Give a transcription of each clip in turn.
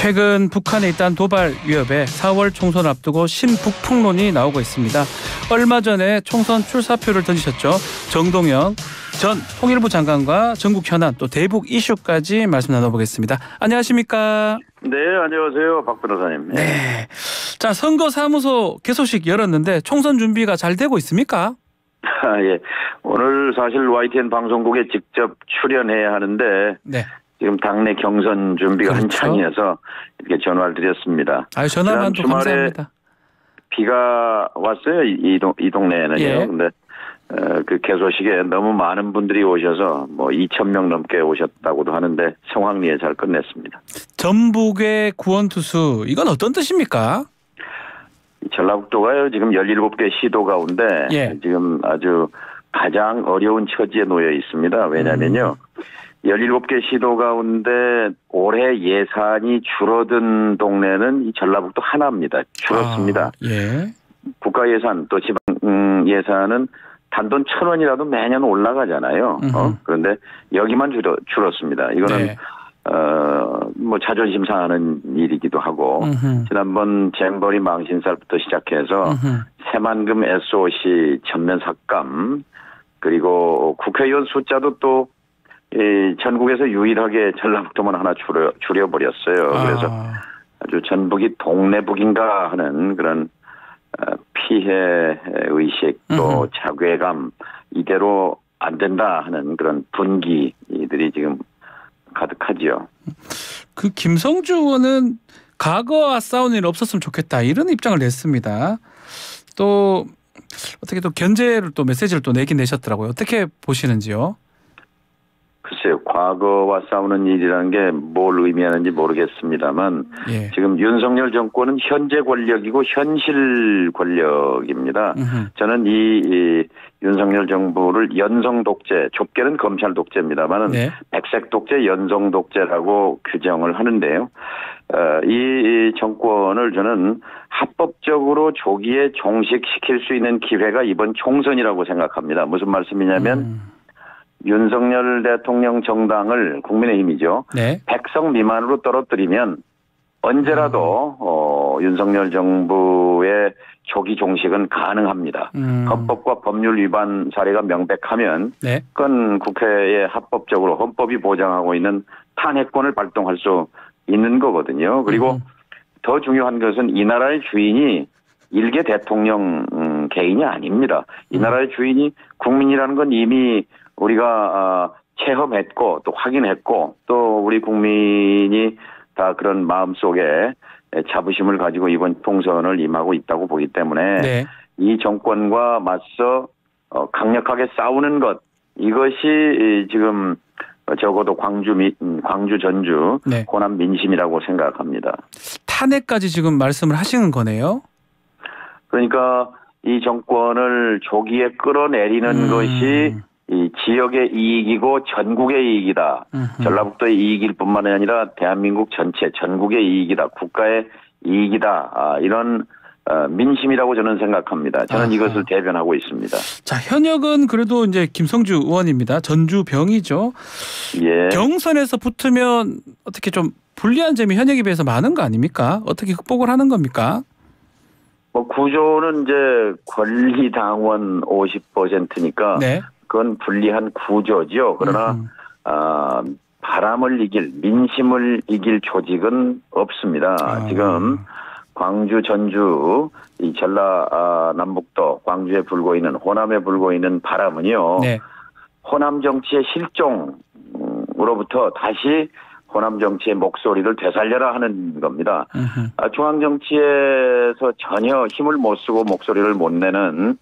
최근 북한에 있던 도발 위협에 4월 총선 앞두고 신북풍론이 나오고 있습니다. 얼마 전에 총선 출사표를 던지셨죠. 정동영 전 통일부 장관과 전국 현안 또 대북 이슈까지 말씀 나눠보겠습니다. 안녕하십니까? 네, 안녕하세요. 박 변호사님. 네. 자, 선거사무소 개소식 열었는데 총선 준비가 잘 되고 있습니까? 예. 오늘 사실 YTN 방송국에 직접 출연해야 하는데 네. 지금 당내 경선 준비가 그렇죠. 한창이어서 이렇게 전화를 드렸습니다. 아유, 전화만 또 감사합니다. 비가 왔어요. 이 동네에는요. 예. 근데 그 개소식에 너무 많은 분들이 오셔서 뭐 2,000명 넘게 오셨다고도 하는데 성황리에 잘 끝냈습니다. 전북의 구원투수 이건 어떤 뜻입니까? 전라북도가요. 지금 17개 시도 가운데 예. 지금 아주 가장 어려운 처지에 놓여 있습니다. 왜냐면요. 17개 시도 가운데 올해 예산이 줄어든 동네는 이 전라북도 하나입니다. 줄었습니다. 예. 국가 예산 또 지방 예산은 단돈 1,000원이라도 매년 올라가잖아요. 그런데 여기만 줄었습니다. 이거는 네. 뭐 자존심 상하는 일이기도 하고 지난번 쟁벌이 망신살부터 시작해서 새만금 SOC 전면 삭감 그리고 국회의원 숫자도 또 전국에서 유일하게 전라북도만 하나 줄여버렸어요. 그래서 아주 전북이 동네북인가 하는 그런 피해 의식 또 자괴감 이대로 안 된다 하는 그런 분기들이 지금 가득하지요. 그 김성주 의원은 과거와 싸우는 일 없었으면 좋겠다 이런 입장을 냈습니다. 또 어떻게 또 견제를 또 메시지를 또 내긴 내셨더라고요. 어떻게 보시는지요? 글쎄요. 과거와 싸우는 일이라는 게 뭘 의미하는지 모르겠습니다만 예. 지금 윤석열 정권은 현재 권력이고 현실 권력입니다. 저는 이 윤석열 정부를 연성 독재, 좁게는 검찰 독재입니다만 네. 백색 독재, 연성 독재라고 규정을 하는데요. 이 정권을 저는 합법적으로 조기에 종식시킬 수 있는 기회가 이번 총선이라고 생각합니다. 무슨 말씀이냐면 윤석열 대통령 정당을 국민의힘이죠. 네. 100석 미만으로 떨어뜨리면 언제라도 윤석열 정부의 조기 종식은 가능합니다. 헌법과 법률 위반 사례가 명백하면 네. 그건 국회에 합법적으로 헌법이 보장하고 있는 탄핵권을 발동할 수 있는 거거든요. 그리고 더 중요한 것은 이 나라의 주인이 일개 대통령 개인이 아닙니다. 이 나라의 주인이 국민이라는 건 이미 우리가 체험했고 또 확인했고 또 우리 국민이 다 그런 마음속에 자부심을 가지고 이번 총선을 임하고 있다고 보기 때문에 네. 이 정권과 맞서 강력하게 싸우는 것 이것이 지금 적어도 광주 전주 네. 호남 민심이라고 생각합니다. 탄핵까지 지금 말씀을 하시는 거네요. 그러니까 이 정권을 조기에 끌어내리는 것이 이 지역의 이익이고 전국의 이익이다. 전라북도의 이익일 뿐만 아니라 대한민국 전체 전국의 이익이다. 국가의 이익이다. 이런 민심이라고 저는 생각합니다. 저는 이것을 대변하고 있습니다. 자, 현역은 그래도 이제 김성주 의원입니다. 전주병이죠. 예. 경선에서 붙으면 어떻게 좀 불리한 점이 현역에 비해서 많은 거 아닙니까? 어떻게 극복을 하는 겁니까? 뭐 구조는 이제 권리당원 50%니까 네. 그건 불리한 구조죠. 그러나 바람을 이길 민심을 이길 조직은 없습니다. 지금 광주, 전주, 이 전라남북도, 광주에 불고 있는 호남에 불고 있는 바람은요. 네. 호남 정치의 실종으로부터 다시 호남 정치의 목소리를 되살려라 하는 겁니다. 중앙 정치에서 전혀 힘을 못 쓰고 목소리를 못 내는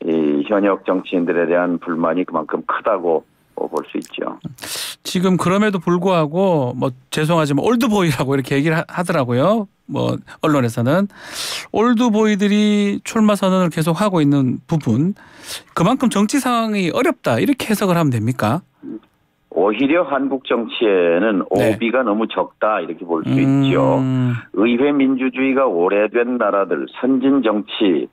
이 현역 정치인들에 대한 불만이 그만큼 크다고 볼 수 있죠. 지금 그럼에도 불구하고 뭐 죄송하지만 올드보이라고 이렇게 얘기를 하더라고요. 뭐 언론에서는 올드보이들이 출마 선언을 계속 하고 있는 부분 그만큼 정치 상황이 어렵다 이렇게 해석을 하면 됩니까? 오히려 한국 정치에는 네. 오비가 너무 적다 이렇게 볼 수 있죠. 의회 민주주의가 오래된 나라들 선진 정치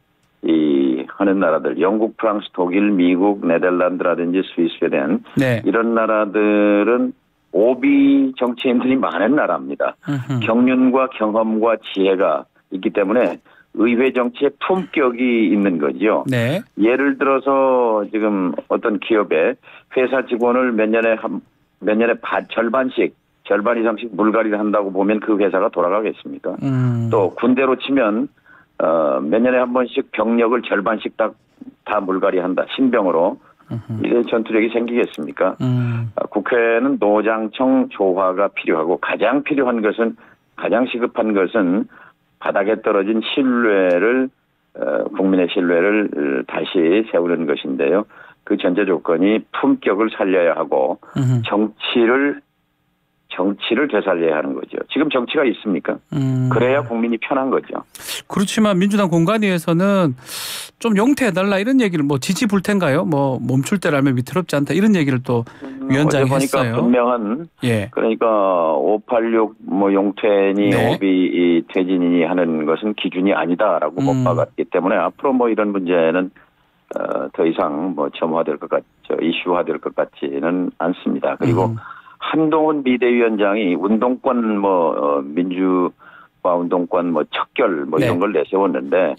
하는 나라들 영국, 프랑스, 독일, 미국, 네덜란드라든지 스위스, 스웨덴 네. 이런 나라들은 오비 정치인들이 많은 나라입니다. 경륜과 경험과 지혜가 있기 때문에 의회 정치에 품격이 있는 거죠. 네. 예를 들어서 지금 어떤 기업에 회사 직원을 몇 년에 절반 이상씩 물갈이를 한다고 보면 그 회사가 돌아가겠습니까? 또 군대로 치면 몇 년에 한 번씩 병력을 절반씩 다 물갈이한다. 신병으로. 이런 전투력이 생기겠습니까? 국회는 노장청 조화가 필요하고 가장 시급한 것은 바닥에 떨어진 국민의 신뢰를 다시 세우는 것인데요. 그 전제 조건이 품격을 살려야 하고 정치를 되살려야 하는 거죠. 지금 정치가 있습니까? 그래야 국민이 편한 거죠. 그렇지만 민주당 공관위에서는 좀 용퇴해달라 이런 얘기를 지지불태인가요? 멈출 때라면 위태롭지 않다 이런 얘기를 또 위원장이 했어요. 보니까 분명한 그러니까 586 용퇴니 네. 오비 퇴진이니 하는 것은 기준이 아니다라고 못 박았기 때문에 앞으로 이런 문제는 더 이상 점화될 것 이슈화될 것 같지는 않습니다. 그리고 한동훈 비대위원장이 운동권 민주화 운동권 척결 이런 걸 내세웠는데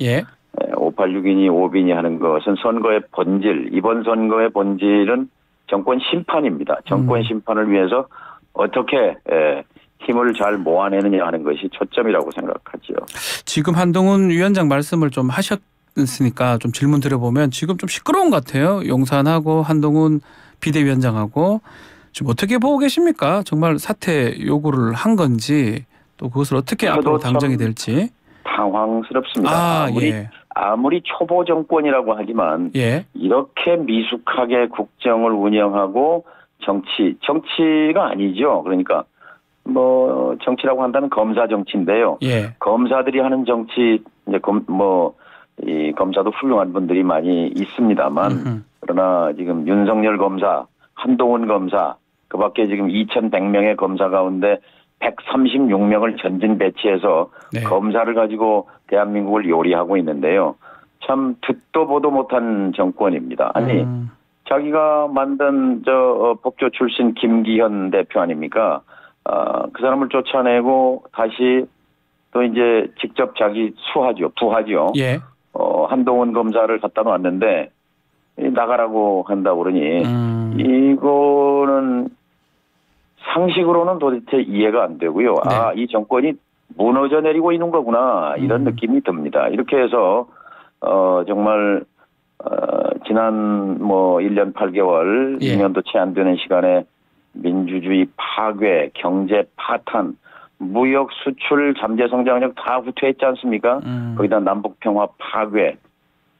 586이니 5비니 하는 것은 선거의 본질, 이번 선거의 본질은 정권 심판입니다. 정권 심판을 위해서 어떻게 힘을 잘 모아내느냐 하는 것이 초점이라고 생각하죠. 지금 한동훈 위원장 말씀을 좀 하셨으니까 좀 질문 드려보면 지금 좀 시끄러운 것 같아요. 용산하고 한동훈 비대위원장하고 지금 어떻게 보고 계십니까? 정말 사퇴 요구를 한 건지 또 그것을 어떻게 앞으로 당정이 될지. 당황스럽습니다. 아무리 초보 정권이라고 하지만 이렇게 미숙하게 국정을 운영하고 정치가 아니죠. 그러니까 정치라고 한다면 검사 정치인데요. 검사들이 하는 정치 이제 이 검사도 훌륭한 분들이 많이 있습니다만 그러나 지금 윤석열 검사, 한동훈 검사, 그 밖에 지금 2,100명의 검사 가운데 136명을 전진 배치해서 검사를 가지고 대한민국을 요리하고 있는데요. 참 듣도 보도 못한 정권입니다. 아니 자기가 만든 법조 출신 김기현 대표 아닙니까? 그 사람을 쫓아내고 다시 또 이제 직접 자기 부하죠. 한동훈 검사를 갖다 놨는데 나가라고 한다고 그러니 이거는 상식으로는 도대체 이해가 안 되고요. 이 정권이 무너져 내리고 있는 거구나 이런 느낌이 듭니다. 이렇게 해서 정말 지난 1년 8개월 2년도 채 안 되는 시간에 민주주의 파괴, 경제 파탄, 무역 수출 잠재 성장력 다 후퇴했지 않습니까? 거기다 남북 평화 파괴.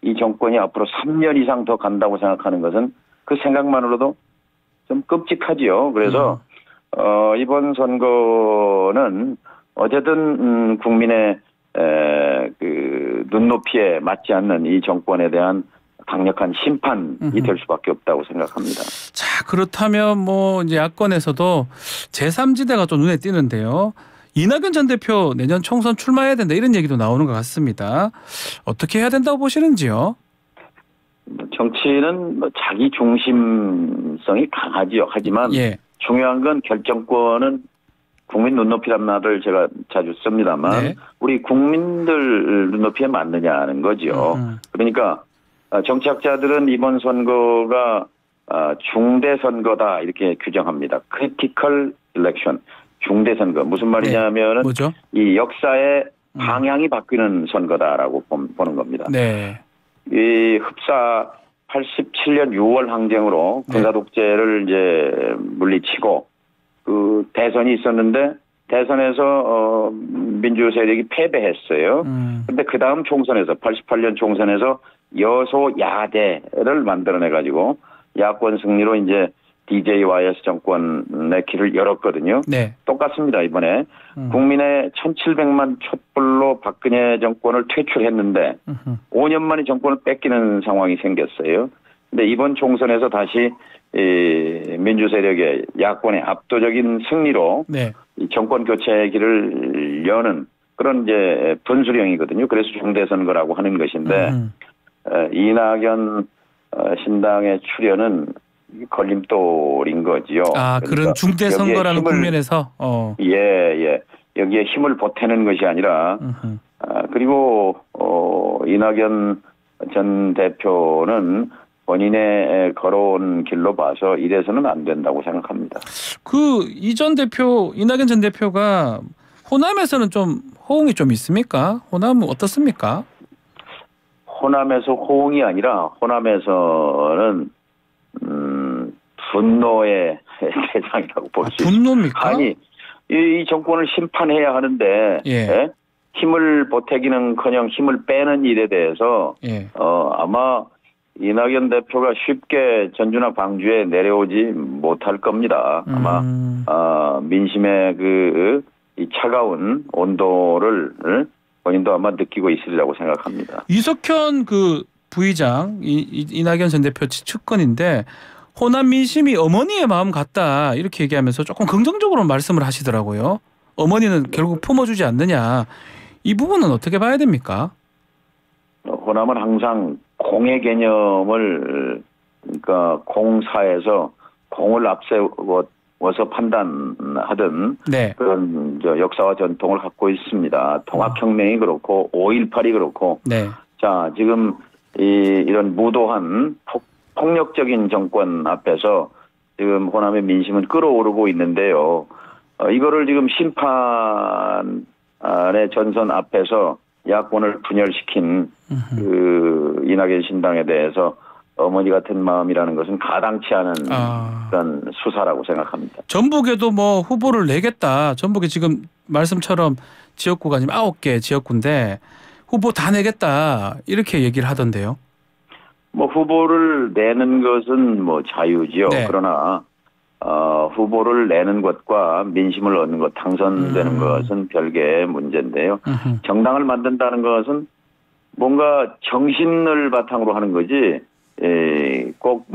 이 정권이 앞으로 3년 이상 더 간다고 생각하는 것은 그 생각만으로도 좀 끔찍하지요. 그래서 이번 선거는 어쨌든 국민의 그 눈높이에 맞지 않는 이 정권에 대한 강력한 심판이 될 수밖에 없다고 생각합니다. 자, 그렇다면 이제 야권에서도 제3지대가 좀 눈에 띄는데요. 이낙연 전 대표 내년 총선 출마해야 된다 이런 얘기도 나오는 것 같습니다. 어떻게 해야 된다고 보시는지요? 정치는 자기 중심성이 강하지요. 하지만 중요한 건 결정권은 국민 눈높이란 말을 제가 자주 씁니다만 우리 국민들 눈높이에 맞느냐는 거죠. 그러니까 정치학자들은 이번 선거가 중대 선거다 이렇게 규정합니다. 크리티컬 일렉션. 중대 선거. 무슨 말이냐면은 이 역사의 방향이 바뀌는 선거다라고 보는 겁니다. 이 흡사 87년 6월 항쟁으로 군사 독재를 이제 물리치고 그 대선이 있었는데 대선에서 민주 세력이 패배했어요. 근데 그 다음 총선에서 88년 총선에서 여소야대를 만들어내 가지고 야권 승리로 이제 DJYS 정권의 길을 열었거든요. 똑같습니다. 이번에 국민의 1,700만 촛불로 박근혜 정권을 퇴출했는데 5년 만에 정권을 뺏기는 상황이 생겼어요. 근데 이번 총선에서 다시 민주 세력의 야권의 압도적인 승리로 이 정권 교체의 길을 여는 그런 이제 분수령이거든요. 그래서 중대선거라고 하는 것인데 이낙연 신당의 출연은 걸림돌인 거지요. 아, 그러니까 그런 중대 선거라는 국면에서 예. 여기에 힘을 보태는 것이 아니라 그리고 이낙연 전 대표는 본인의 걸어온 길로 봐서 이래서는 안 된다고 생각합니다. 그 이전 대표 이낙연 전 대표가 호남에서는 좀 호응이 좀 있습니까? 호남은 어떻습니까? 호남에서 호응이 아니라 호남에서는 분노의 대상이라고 볼 수 있습니다. 분노입니까? 아니 이 정권을 심판해야 하는데 예. 힘을 보태기는커녕 힘을 빼는 일에 대해서 예. 아마 이낙연 대표가 쉽게 전주나 광주에 내려오지 못할 겁니다. 아마 민심의 이 차가운 온도를 본인도 아마 느끼고 있으리라고 생각합니다. 이석현 그 부의장 이낙연 전 대표 측근인데 호남 민심이 어머니의 마음 같다 이렇게 얘기하면서 조금 긍정적으로 말씀을 하시더라고요. 어머니는 결국 품어주지 않느냐. 이 부분은 어떻게 봐야 됩니까? 호남은 항상 공의 개념을 그러니까 공사에서 공을 앞세워서 판단하던 네. 그런 역사와 전통을 갖고 있습니다. 통합혁명이 그렇고 5.18이 그렇고 네. 자 지금 이런 무도한 폭력적인 정권 앞에서 지금 호남의 민심은 끓어오르고 있는데요. 이거를 지금 심판의 전선 앞에서 야권을 분열시킨 그 이낙연 신당에 대해서 어머니 같은 마음이라는 것은 가당치 않은 그런 수사라고 생각합니다. 전북에도 뭐 후보를 내겠다. 전북에 지금 말씀처럼 지역구가 지금 9개 지역구인데 후보 다 내겠다 이렇게 얘기를 하던데요. 뭐 후보를 내는 것은 뭐 자유지요. 네. 그러나 후보를 내는 것과 민심을 얻는 것, 당선되는 것은 별개의 문제인데요. 정당을 만든다는 것은 뭔가 정신을 바탕으로 하는 거지, 꼭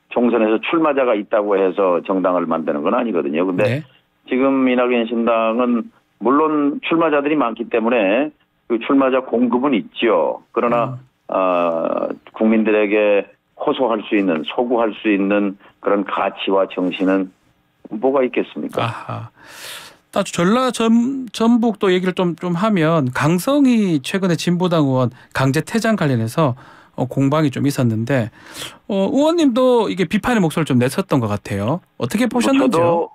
총선에서 출마자가 있다고 해서 정당을 만드는 건 아니거든요. 근데 네. 지금 이낙연 신당은 물론 출마자들이 많기 때문에 그 출마자 공급은 있죠. 그러나 국민들에게 호소할 수 있는, 소구할 수 있는 그런 가치와 정신은 뭐가 있겠습니까? 아하. 전북 또 얘기를 좀 하면 강성희 최근에 진보당 의원 강제 퇴장 관련해서 공방이 좀 있었는데 의원님도 이게 비판의 목소리를 좀 냈었던 것 같아요. 어떻게 보셨는지요?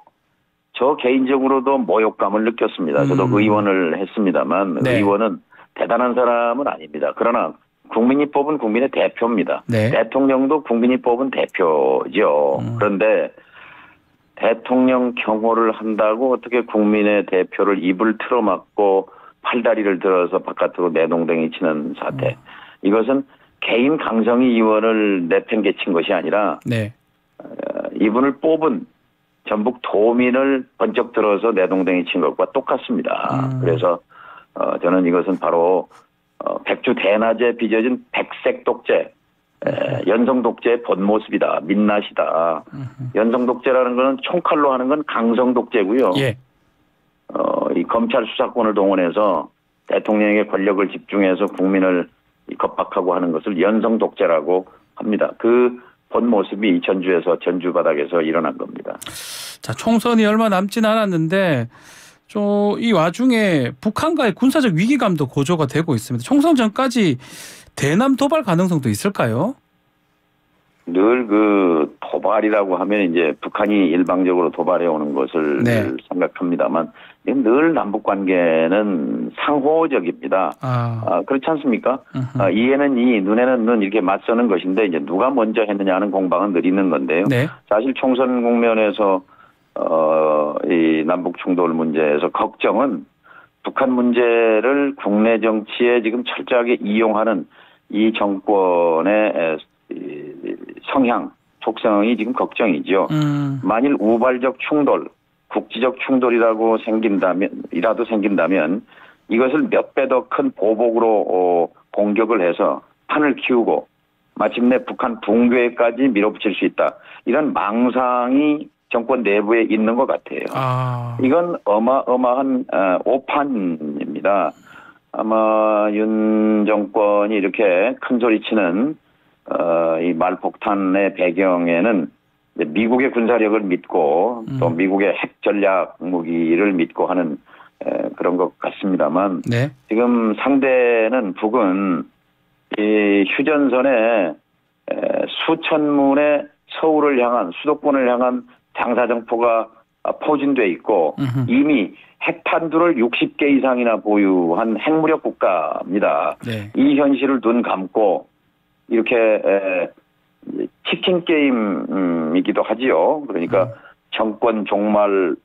저 개인적으로도 모욕감을 느꼈습니다. 저도 의원을 했습니다만 네. 의원은 대단한 사람은 아닙니다. 그러나 국민이 뽑은 국민의 대표입니다. 네. 대통령도 국민이 뽑은 대표죠. 그런데 대통령 경호를 한다고 어떻게 국민의 대표를 입을 틀어막고 팔다리를 들어서 바깥으로 내동댕이 치는 사태. 이것은 개인 강성희 의원을 내팽개친 것이 아니라 네. 이분을 뽑은 전북 도민을 번쩍 들어서 내동댕이 친 것과 똑같습니다. 그래서 저는 이것은 바로 백주 대낮에 빚어진 백색 독재, 연성 독재의 본 모습이다. 민낯이다. 연성 독재라는 것은 총칼로 하는 건 강성 독재고요. 예. 이 검찰 수사권을 동원해서 대통령에게 권력을 집중해서 국민을 겁박하고 하는 것을 연성 독재라고 합니다. 그 본 모습이 전주 바닥에서 일어난 겁니다. 자, 총선이 얼마 남진 않았는데 이 와중에 북한과의 군사적 위기감도 고조가 되고 있습니다. 총선 전까지 대남 도발 가능성도 있을까요? 늘 그 도발이라고 하면 이제 북한이 일방적으로 도발해 오는 것을 네. 생각합니다만 늘 남북 관계는 상호적입니다. 그렇지 않습니까? 이에는 이, 눈에는 눈 이렇게 맞서는 것인데 이제 누가 먼저 했느냐 하는 공방은 늘 있는 건데요. 네. 사실 총선 국면에서 이 남북 충돌 문제에서 걱정은 북한 문제를 국내 정치에 지금 철저하게 이용하는 이 정권의 성향, 속성이 지금 걱정이죠. 만일 우발적 충돌, 국지적 충돌이라도 생긴다면 이것을 몇 배 더 큰 보복으로 공격을 해서 판을 키우고 마침내 북한 붕괴까지 밀어붙일 수 있다. 이런 망상이 정권 내부에 있는 것 같아요. 이건 어마어마한 오판입니다. 아마 윤 정권이 이렇게 큰 소리치는 이 말폭탄의 배경에는 미국의 군사력을 믿고 또 미국의 핵 전략 무기를 믿고 하는 그런 것 같습니다만 네. 지금 상대는 북은 이 휴전선에 수천 문의 서울을 향한 수도권을 향한 장사정포가 포진돼 있고 이미 핵탄두를 60개 이상이나 보유한 핵무력 국가입니다. 네. 이 현실을 눈 감고 이렇게 치킨 게임이기도 하지요. 그러니까 정권 종말을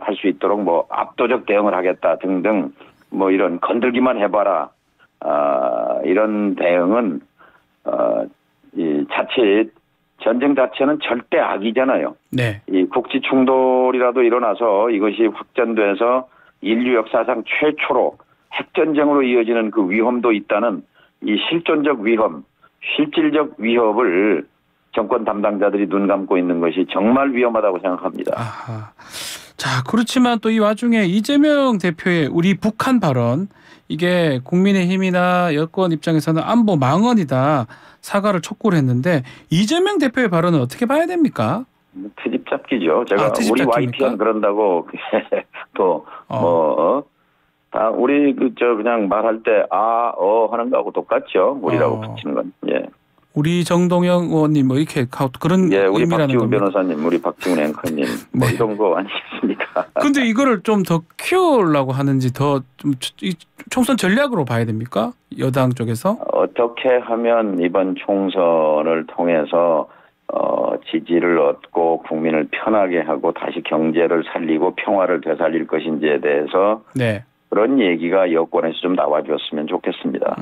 할 수 있도록 뭐 압도적 대응을 하겠다 등등 뭐 이런 건들기만 해봐라 이런 대응은 이 자칫 전쟁 자체는 절대 악이잖아요. 네. 이 국지 충돌이라도 일어나서 이것이 확전돼서 인류 역사상 최초로 핵전쟁으로 이어지는 그 위험도 있다는 이 실존적 위험, 실질적 위협을 정권 담당자들이 눈 감고 있는 것이 정말 위험하다고 생각합니다. 아하. 자, 그렇지만 또 이 와중에 이재명 대표의 우리 북한 발언 이게 국민의힘이나 여권 입장에서는 안보 망언이다. 사과를 촉구를 했는데 이재명 대표의 발언은 어떻게 봐야 됩니까? 트집 잡기죠. 제가 우리 YTN 그런다고 또 다 우리 그냥 말할 때 하는 거하고 똑같죠. 우리라고 붙이는 건. 예. 우리 정동영 의원님 뭐 이렇게 그런 예, 우리 의미라는 박지훈 겁니다. 변호사님, 우리 박지훈 앵커님 뭐 네. 이런 거 아니겠습니까? 근데 이거를 좀 더 키우려고 하는지 더 좀 총선 전략으로 봐야 됩니까? 여당 쪽에서? 어떻게 하면 이번 총선을 통해서 지지를 얻고 국민을 편하게 하고 다시 경제를 살리고 평화를 되살릴 것인지에 대해서 네. 그런 얘기가 여권에서 좀 나와줬으면 좋겠습니다.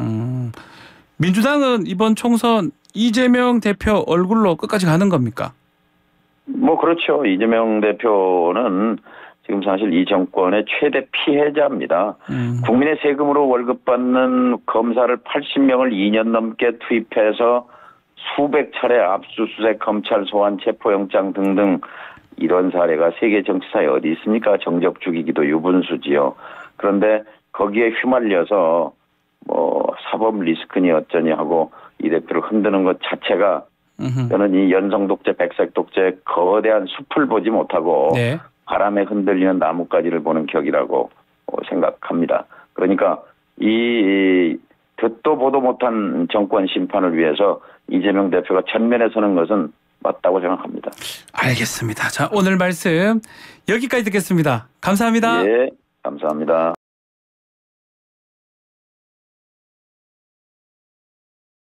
민주당은 이번 총선 이재명 대표 얼굴로 끝까지 가는 겁니까? 뭐 그렇죠. 이재명 대표는 지금 사실 이 정권의 최대 피해자입니다. 국민의 세금으로 월급 받는 검사를 80명을 2년 넘게 투입해서 수백 차례 압수수색, 검찰 소환, 체포영장 등등 이런 사례가 세계 정치사에 어디 있습니까? 정적 죽이기도 유분수지요. 그런데 거기에 휘말려서 뭐 사법 리스크니 어쩌니 하고 이 대표를 흔드는 것 자체가 저는 이 연성 독재, 백색 독재 거대한 숲을 보지 못하고 네. 바람에 흔들리는 나뭇가지를 보는 격이라고 생각합니다. 그러니까 이 듣도 보도 못한 정권 심판을 위해서 이재명 대표가 전면에 서는 것은 맞다고 생각합니다. 알겠습니다. 자, 오늘 말씀 여기까지 듣겠습니다. 감사합니다. 예, 감사합니다.